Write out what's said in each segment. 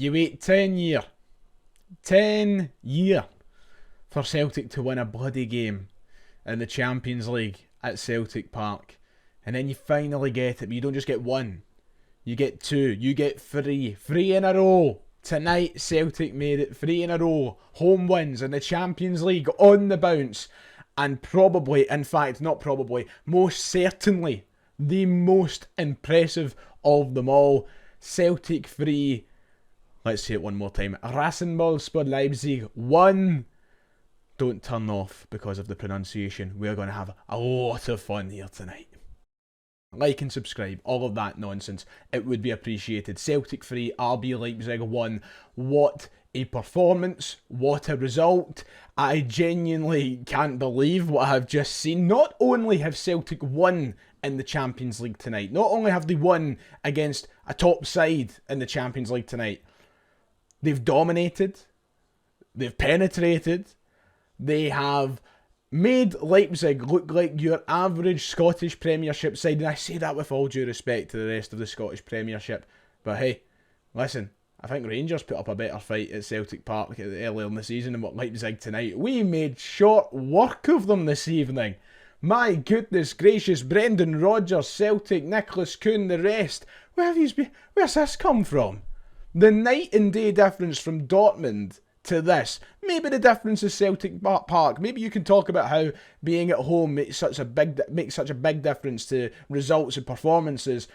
You wait 10 year for Celtic to win a bloody game in the Champions League at Celtic Park. And then you finally get it, but you don't just get one. You get two. You get three. Three in a row. Tonight, Celtic made it 3 in a row. Home wins in the Champions League on the bounce. And probably, in fact, not probably, most certainly, the most impressive of them all. Celtic 3. Let's say it one more time. Rasenballspor Leipzig 1. Don't turn off because of the pronunciation. We're going to have a lot of fun here tonight. Like and subscribe, all of that nonsense. It would be appreciated. Celtic 3, RB Leipzig 1. What a performance. What a result. I genuinely can't believe what I've just seen. Not only have Celtic won in the Champions League tonight, not only have they won against a top side in the Champions League tonight, they've dominated, they've penetrated, they have made Leipzig look like your average Scottish Premiership side, and I say that with all due respect to the rest of the Scottish Premiership. But hey, listen, I think Rangers put up a better fight at Celtic Park earlier in the season than what Leipzig tonight. We made short work of them this evening. My goodness gracious, Brendan Rodgers, Celtic, Nicholas Kuhn, the rest. Where's this come from? The night and day difference from Dortmund to this. Maybe the difference is Celtic Park. Maybe you can talk about how being at home makes such a big difference to results and performances.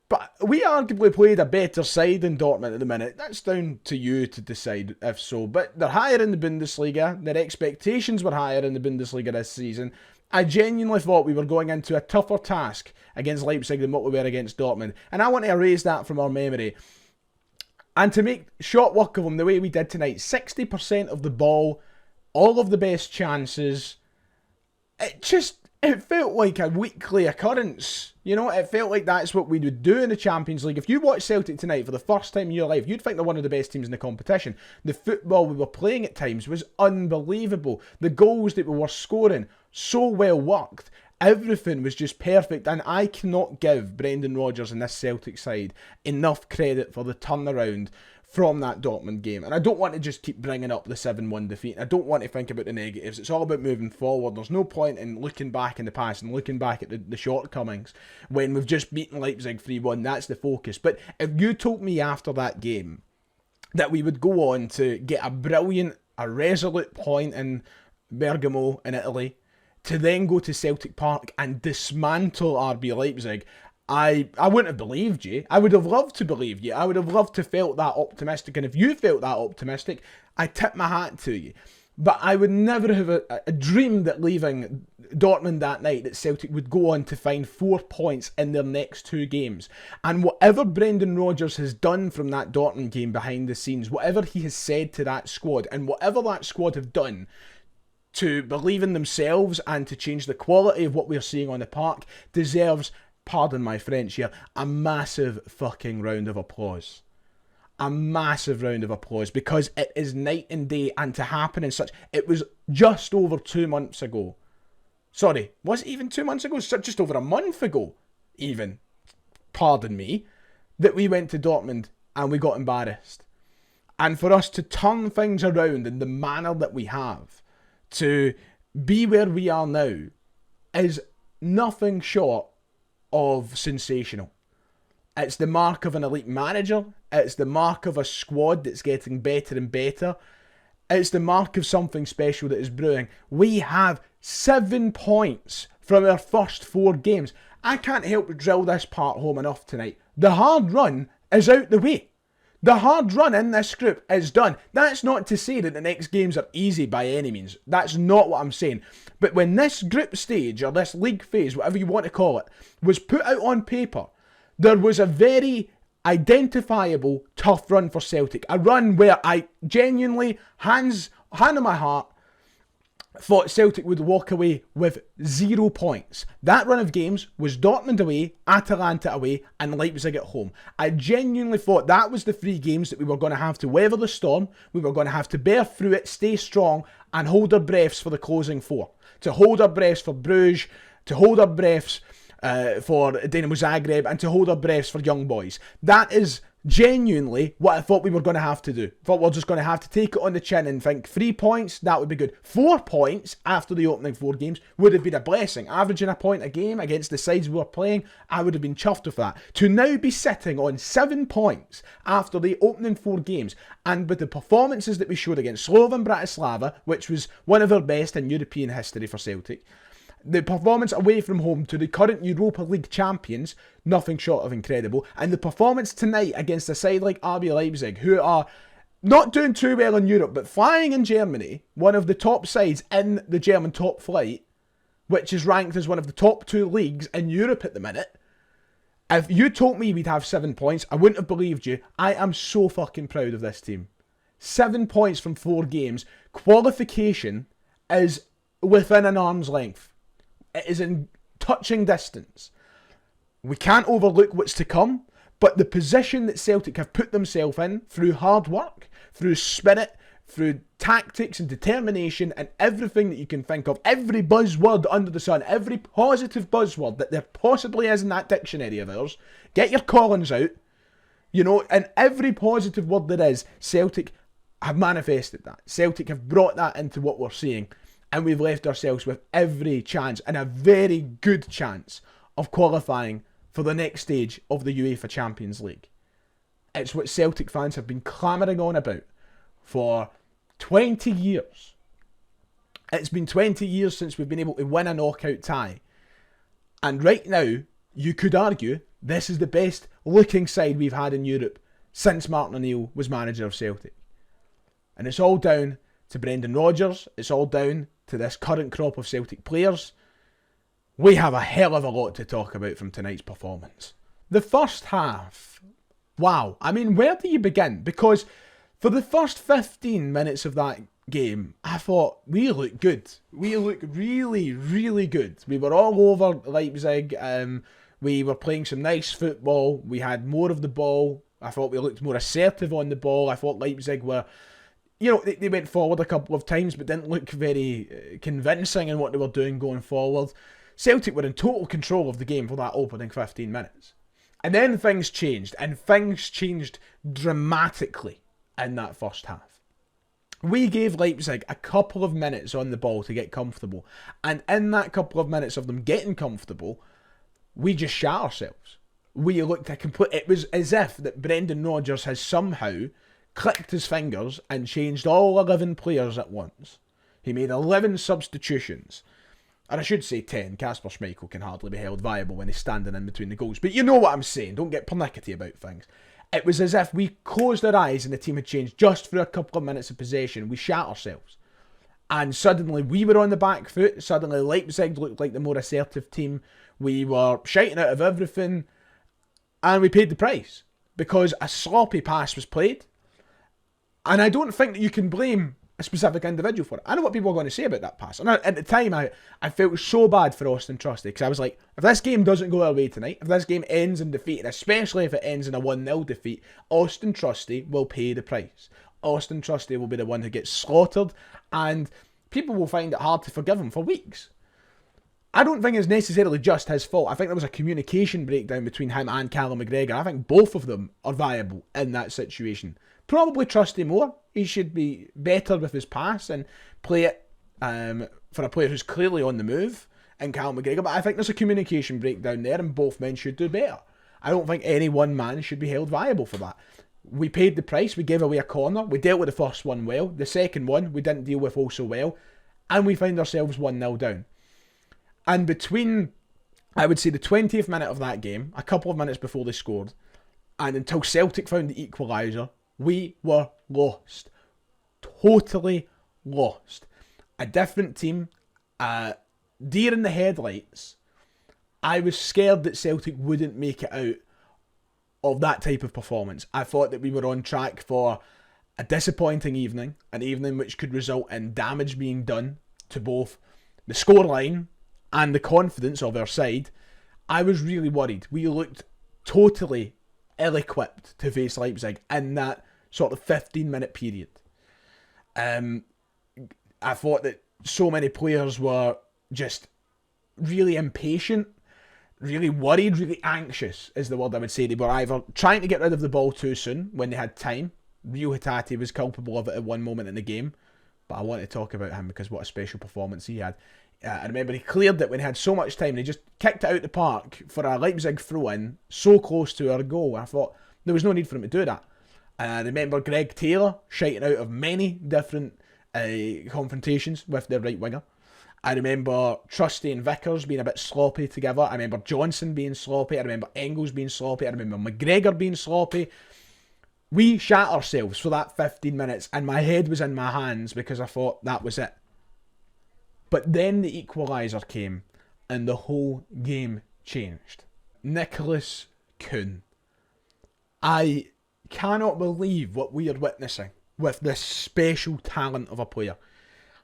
But we arguably played a better side than Dortmund at the minute. That's down to you to decide if so. But they're higher in the Bundesliga. Their expectations were higher in the Bundesliga this season. I genuinely thought we were going into a tougher task against Leipzig than what we were against Dortmund. And I want to erase that from our memory. And to make short work of them the way we did tonight, 60% of the ball, all of the best chances, it felt like a weekly occurrence. You know, it felt like that's what we would do in the Champions League. If you watch Celtic tonight for the first time in your life, you'd think they're one of the best teams in the competition. The football we were playing at times was unbelievable. The goals that we were scoring, so well worked. Everything was just perfect, and I cannot give Brendan Rodgers and this Celtic side enough credit for the turnaround from that Dortmund game. And I don't want to just keep bringing up the 7-1 defeat. I don't want to think about the negatives. It's all about moving forward. There's no point in looking back in the past and looking back at the shortcomings when we've just beaten Leipzig 3-1. That's the focus. But if you told me after that game that we would go on to get a resolute point in Bergamo in Italy, to then go to Celtic Park and dismantle RB Leipzig, I wouldn't have believed you. I would have loved to believe you. I would have loved to felt that optimistic. And if you felt that optimistic, I tip my hat to you. But I would never have a dream that leaving Dortmund that night that Celtic would go on to find 4 points in their next 2 games. And whatever Brendan Rodgers has done from that Dortmund game behind the scenes, whatever he has said to that squad, and whatever that squad have done to believe in themselves and to change the quality of what we're seeing on the park, deserves, pardon my French here, a massive fucking round of applause. A massive round of applause, because it is night and day, and to happen in such... It was just over 2 months ago. Sorry, was it even 2 months ago? Just over a month ago, even. Pardon me. That we went to Dortmund and we got embarrassed. And for us to turn things around in the manner that we have, to be where we are now, is nothing short of sensational. It's the mark of an elite manager. It's the mark of a squad that's getting better and better. It's the mark of something special that is brewing. We have 7 points from our first 4 games. I can't help but drill this part home enough tonight. The hard run is out the way. The hard run in this group is done. That's not to say that the next games are easy by any means. That's not what I'm saying. But when this group stage, or this league phase, whatever you want to call it, was put out on paper, there was a very identifiable tough run for Celtic. A run where I genuinely, hand on my heart, thought Celtic would walk away with 0 points. That run of games was Dortmund away, Atalanta away, and Leipzig at home. I genuinely thought that was the 3 games that we were going to have to weather the storm, we were going to have to bear through it, stay strong, and hold our breaths for the closing 4. To hold our breaths for Bruges, to hold our breaths for Dinamo Zagreb, and to hold our breaths for Young Boys. That is genuinely what I thought we were going to have to do. Thought we were just going to have to take it on the chin and think 3 points, that would be good. 4 points after the opening 4 games would have been a blessing. Averaging a point a game against the sides we were playing, I would have been chuffed with that. To now be sitting on 7 points after the opening 4 games, and with the performances that we showed against Slovan Bratislava, which was one of our best in European history for Celtic, the performance away from home to the current Europa League champions, nothing short of incredible. And the performance tonight against a side like RB Leipzig, who are not doing too well in Europe, but flying in Germany, one of the top sides in the German top flight, which is ranked as one of the top 2 leagues in Europe at the minute. If you told me we'd have 7 points, I wouldn't have believed you. I am so fucking proud of this team. 7 points from 4 games. Qualification is within an arm's length. It is in touching distance. We can't overlook what's to come, but the position that Celtic have put themselves in through hard work, through spirit, through tactics and determination and everything that you can think of, every buzzword under the sun, every positive buzzword that there possibly is in that dictionary of ours, get your Collins out, and every positive word there is, Celtic have manifested that. Celtic have brought that into what we're seeing. And we've left ourselves with every chance, and a very good chance, of qualifying for the next stage of the UEFA Champions League. It's what Celtic fans have been clamouring on about for 20 years. It's been 20 years since we've been able to win a knockout tie. And right now, you could argue this is the best looking side we've had in Europe since Martin O'Neill was manager of Celtic. And it's all down to Brendan Rodgers. It's all down to this current crop of Celtic players. We have a hell of a lot to talk about from tonight's performance. The first half, wow. I mean, where do you begin? Because for the first 15 minutes of that game, I thought we looked good. We looked really, really good. We were all over Leipzig. We were playing some nice football. We had more of the ball. I thought we looked more assertive on the ball. I thought Leipzig were... they went forward a couple of times but didn't look very convincing in what they were doing going forward. Celtic were in total control of the game for that opening 15 minutes. And then things changed, and things changed dramatically in that first half. We gave Leipzig a couple of minutes on the ball to get comfortable, and in that couple of minutes of them getting comfortable, we just shat ourselves. We looked it was as if that Brendan Rodgers has somehow clicked his fingers and changed all 11 players at once. He made 11 substitutions. Or I should say 10. Kasper Schmeichel can hardly be held viable when he's standing in between the goals. But you know what I'm saying. Don't get pernickety about things. It was as if we closed our eyes and the team had changed just for a couple of minutes of possession. We shat ourselves. And suddenly we were on the back foot. Suddenly Leipzig looked like the more assertive team. We were shouting out of everything. And we paid the price. Because a sloppy pass was played. And I don't think that you can blame a specific individual for it. I know what people are going to say about that pass. And at the time, I felt so bad for Austin Trusty, because I was like, if this game doesn't go our way tonight, if this game ends in defeat, and especially if it ends in a 1-0 defeat, Austin Trusty will pay the price. Austin Trusty will be the one who gets slaughtered, and people will find it hard to forgive him for weeks. I don't think it's necessarily just his fault. I think there was a communication breakdown between him and Callum McGregor. I think both of them are viable in that situation. Probably Trusty more. He should be better with his pass and play it for a player who's clearly on the move in Callum McGregor. But I think there's a communication breakdown there, and both men should do better. I don't think any one man should be held viable for that. We paid the price. We gave away a corner. We dealt with the first one well. The second one we didn't deal with also well. And we found ourselves 1-0 down. And between, I would say, the 20th minute of that game, a couple of minutes before they scored, and until Celtic found the equaliser, we were lost. Totally lost. A different team, deer in the headlights. I was scared that Celtic wouldn't make it out of that type of performance. I thought that we were on track for a disappointing evening, an evening which could result in damage being done to both the scoreline and the confidence of our side. I was really worried. We looked totally ill-equipped to face Leipzig in that sort of 15-minute period. I thought that so many players were just really impatient. really worried, really anxious is the word I would say. They were either trying to get rid of the ball too soon when they had time. Rio Hatate was culpable of it at one moment in the game, but I want to talk about him because what a special performance he had. I remember he cleared it when he had so much time and he just kicked it out the park for a Leipzig throw-in so close to our goal. I thought there was no need for him to do that. And I remember Greg Taylor shiting out of many different confrontations with their right winger. I remember Trusty and Vickers being a bit sloppy together. I remember Johnson being sloppy. I remember Engels being sloppy. I remember McGregor being sloppy. We shat ourselves for that 15 minutes and my head was in my hands because I thought that was it. But then the equaliser came and the whole game changed. Nicholas Kuhn. I cannot believe what we are witnessing with this special talent of a player.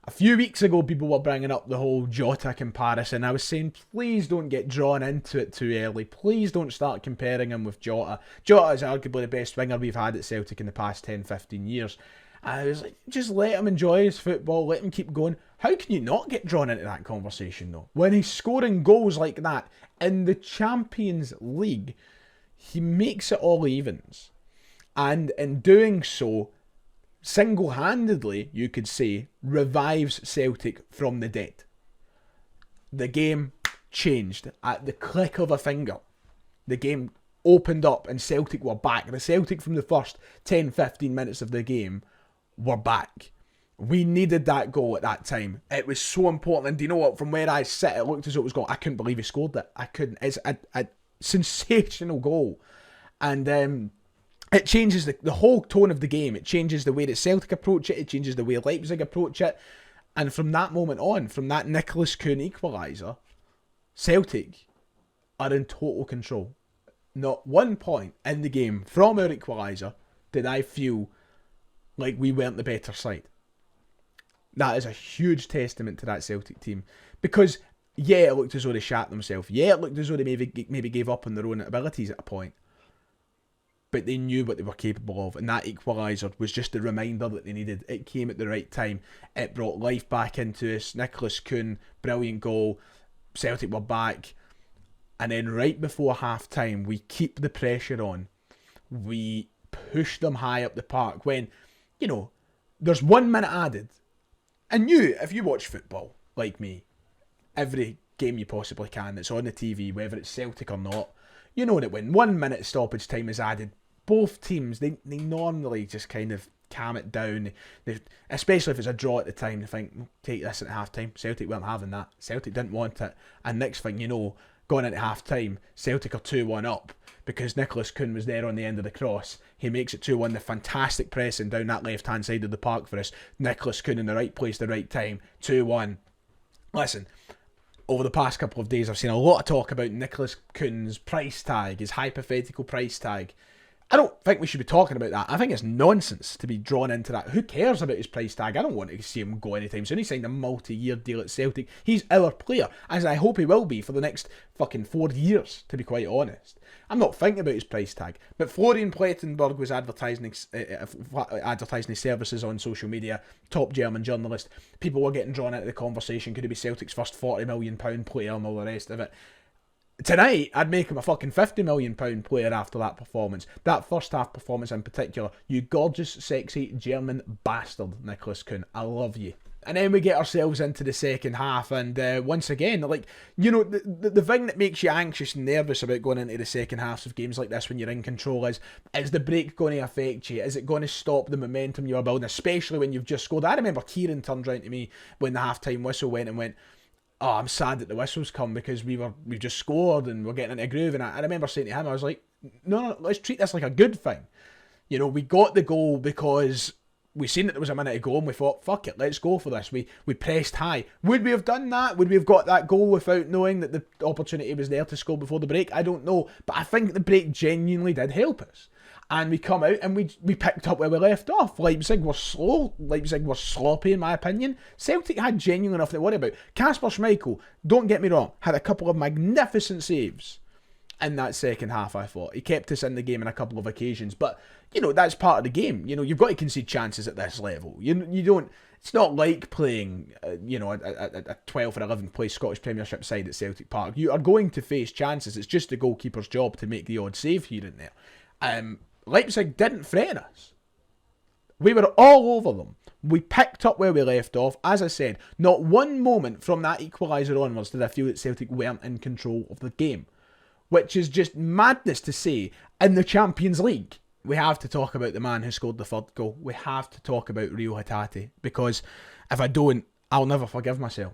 A few weeks ago, people were bringing up the whole Jota comparison. I was saying, please don't get drawn into it too early. Please don't start comparing him with Jota. Jota is arguably the best winger we've had at Celtic in the past 10, 15 years. I was like, just let him enjoy his football, let him keep going. How can you not get drawn into that conversation though? When he's scoring goals like that in the Champions League, he makes it all evens. And in doing so, single-handedly, you could say, revives Celtic from the dead. The game changed at the click of a finger. The game opened up and Celtic were back. The Celtic from the first 10-15 minutes of the game were back. We needed that goal at that time. It was so important. And do you know what? From where I sit, it looked as though it was goal. I couldn't believe he scored it. I couldn't. It's a sensational goal. And it changes the whole tone of the game. It changes the way that Celtic approach it. It changes the way Leipzig approach it. And from that moment on, from that Nicholas Kuhn equaliser, Celtic are in total control. Not one point in the game from our equaliser did I feel like we weren't the better side. That is a huge testament to that Celtic team. Because, yeah, it looked as though they shat themselves. Yeah, it looked as though they maybe gave up on their own abilities at a point. But they knew what they were capable of. And that equaliser was just the reminder that they needed. It came at the right time. It brought life back into us. Nicholas Kuhn, brilliant goal. Celtic were back. And then right before half-time, we keep the pressure on. We push them high up the park when, you know, there's 1 minute added. And you, if you watch football, like me, every game you possibly can that's on the TV, whether it's Celtic or not, you know that when 1 minute stoppage time is added, both teams, they normally just kind of calm it down. Especially if it's a draw at the time, they think, take this at half-time. Celtic weren't having that. Celtic didn't want it. And next thing you know, going into half-time, Celtic are 2-1 up because Nicholas Kuhn was there on the end of the cross. He makes it 2-1, the fantastic pressing down that left-hand side of the park for us. Nicholas Kuhn in the right place, the right time, 2-1. Listen, over the past couple of days, I've seen a lot of talk about Nicholas Kuhn's price tag, his hypothetical price tag. I don't think we should be talking about that. I think it's nonsense to be drawn into that. Who cares about his price tag? I don't want to see him go anytime soon. He signed a multi-year deal at Celtic. He's our player, as I hope he will be for the next fucking 4 years, to be quite honest. I'm not thinking about his price tag. But Florian Plettenberg was advertising his services on social media. Top German journalist. People were getting drawn into the conversation. Could he be Celtic's first £40 million player and all the rest of it? Tonight, I'd make him a fucking £50 million player after that performance. That first half performance in particular. You gorgeous, sexy German bastard, Nicholas Kuhn. I love you. And then we get ourselves into the second half, and once again, like, you know, the thing that makes you anxious and nervous about going into the second halves of games like this when you're in control is the break going to affect you? Is it going to stop the momentum you were building, especially when you've just scored? I remember Kieran turned round to me when the half-time whistle went and went, oh, I'm sad that the whistle's come because we've just scored and we're getting into a groove. And I remember saying to him, I was like, no, let's treat this like a good thing. You know, we got the goal because we seen that there was a minute to go and we thought, fuck it, let's go for this. We pressed high. Would we have done that? Would we have got that goal without knowing that the opportunity was there to score before the break? I don't know. But I think the break genuinely did help us. And we come out and we picked up where we left off. Leipzig were slow. Leipzig were sloppy, in my opinion. Celtic had genuine enough to worry about. Kasper Schmeichel, don't get me wrong, had a couple of magnificent saves in that second half, I thought. He kept us in the game on a couple of occasions. But, you know, that's part of the game. You know, you've got to concede chances at this level. You don't... It's not like playing, a 12th or 11th place Scottish Premiership side at Celtic Park. You are going to face chances. It's just the goalkeeper's job to make the odd save here and there. Leipzig didn't threaten us. We were all over them. We picked up where we left off. As I said, not one moment from that equaliser onwards did I feel that Celtic weren't in control of the game. Which is just madness to say in the Champions League. We have to talk about the man who scored the third goal. We have to talk about Rio Hatate. Because if I don't, I'll never forgive myself.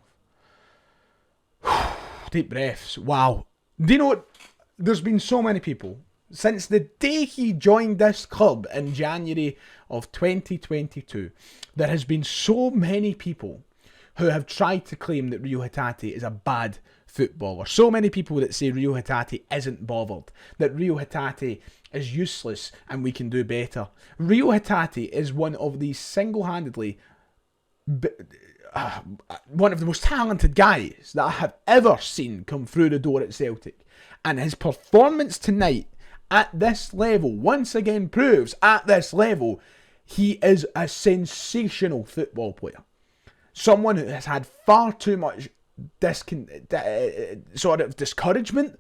Deep breaths. Wow. Do you know what? There's been so many people. Since the day he joined this club in January of 2022, there has been so many people who have tried to claim that Rio Hatate is a bad footballer. So many people that say Rio Hatate isn't bothered, that Rio Hatate is useless and we can do better. Rio Hatate is one of the single-handedly one of the most talented guys that I have ever seen come through the door at Celtic. And his performance tonight at this level once again proves at this level he is a sensational football player. Someone who has had far too much discouragement,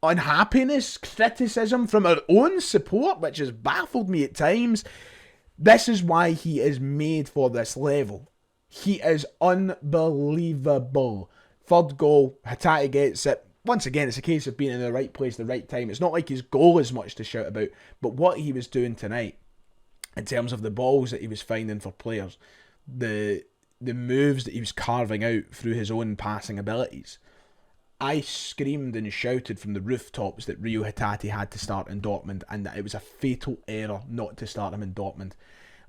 unhappiness, criticism from our own support, which has baffled me at times. This is why he is made for this level. He is unbelievable. Third goal, Hatate gets it. Once again, it's a case of being in the right place at the right time. It's not like his goal is much to shout about, but what he was doing tonight, in terms of the balls that he was finding for players, the moves that he was carving out through his own passing abilities. I screamed and shouted from the rooftops that Rio Hatate had to start in Dortmund and that it was a fatal error not to start him in Dortmund.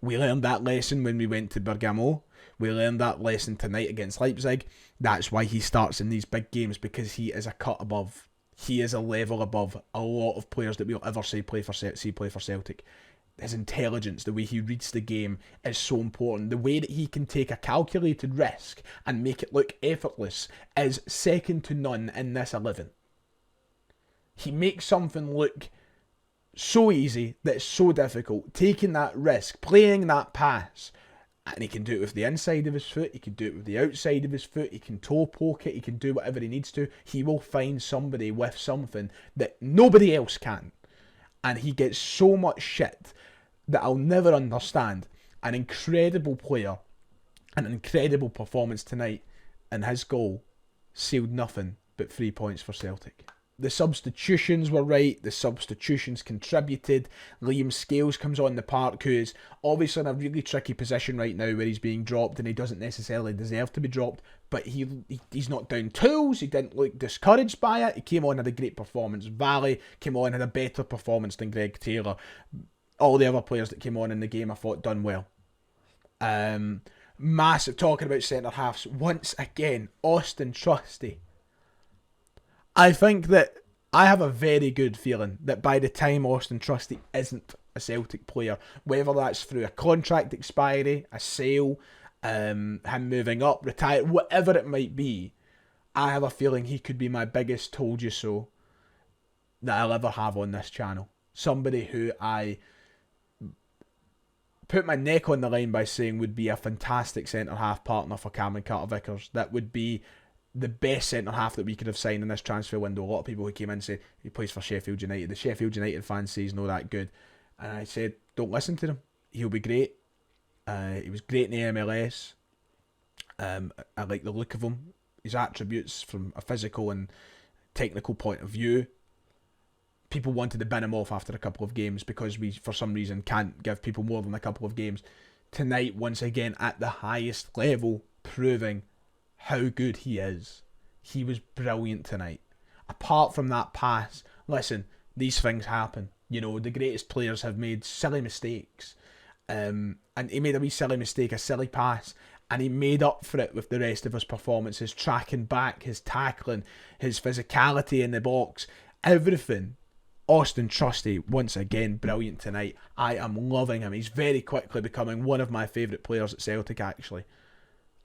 We learned that lesson when we went to Bergamo. We learned that lesson tonight against Leipzig. That's why he starts in these big games, because he is a cut above. He is a level above a lot of players that we'll ever see play for Celtic. His intelligence, the way he reads the game is so important. The way that he can take a calculated risk and make it look effortless is second to none in this 11. He makes something look so easy that it's so difficult. Taking that risk, playing that pass. And he can do it with the inside of his foot. He can do it with the outside of his foot. He can toe poke it. He can do whatever he needs to. He will find somebody with something that nobody else can. And he gets so much shit that I'll never understand. An incredible player, an incredible performance tonight, and his goal sealed nothing but 3 points for Celtic. The substitutions were right, the substitutions contributed. Liam Scales comes on the park, who is obviously in a really tricky position right now where he's being dropped and he doesn't necessarily deserve to be dropped, but he's not down tools, he didn't look discouraged by it, he came on, had a great performance. Valley came on, had a better performance than Greg Taylor. All the other players that came on in the game I thought done well. Massive, talking about centre-halves, once again, Austin Trusty. I think that I have a very good feeling that by the time Austin Trusty isn't a Celtic player, whether that's through a contract expiry, a sale, him moving up, retire, whatever it might be, I have a feeling he could be my biggest told you so that I'll ever have on this channel. Somebody who I put my neck on the line by saying would be a fantastic centre-half partner for Cameron Carter-Vickers. That would be the best centre-half that we could have signed in this transfer window. A lot of people who came in say he plays for Sheffield United. The Sheffield United fans say he's not that good. And I said, don't listen to him. He'll be great. He was great in the MLS. I like the look of him. His attributes from a physical and technical point of view. People wanted to bin him off after a couple of games because we, for some reason, can't give people more than a couple of games. Tonight, once again, at the highest level, proving how good he is. He was brilliant tonight. Apart from that pass, listen, these things happen. You know, the greatest players have made silly mistakes. And he made a wee silly mistake, a silly pass, and he made up for it with the rest of his performance, his tracking back, his tackling, his physicality in the box, everything. Austin Trusty, once again, brilliant tonight. I am loving him. He's very quickly becoming one of my favourite players at Celtic, actually.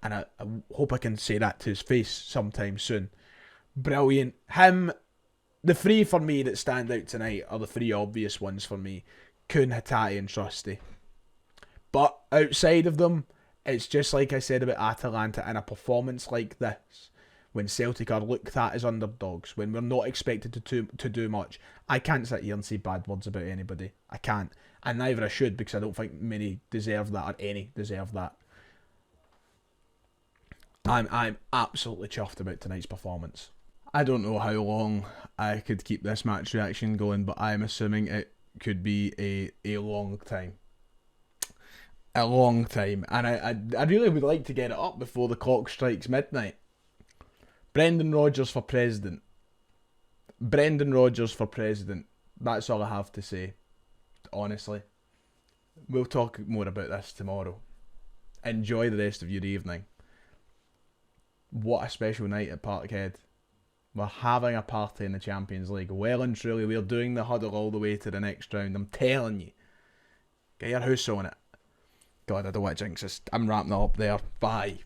And I hope I can say that to his face sometime soon. Brilliant. Him, the three for me that stand out tonight are the three obvious ones for me. Kuhn, Hatate and Trusty. But outside of them, it's just like I said about Atalanta, in a performance like this, when Celtic are looked at as underdogs, when we're not expected to do much, I can't sit here and say bad words about anybody. I can't. And neither I should, because I don't think many deserve that, or any deserve that. I'm absolutely chuffed about tonight's performance. I don't know how long I could keep this match reaction going, but I'm assuming it could be a long time. A long time. And I really would like to get it up before the clock strikes midnight. Brendan Rodgers for president. Brendan Rodgers for president. That's all I have to say. Honestly. We'll talk more about this tomorrow. Enjoy the rest of your evening. What a special night at Parkhead. We're having a party in the Champions League. Well and truly, we're doing the huddle all the way to the next round. I'm telling you. Get your house on it. God, I don't want to jinx this. I'm wrapping it up there. Bye.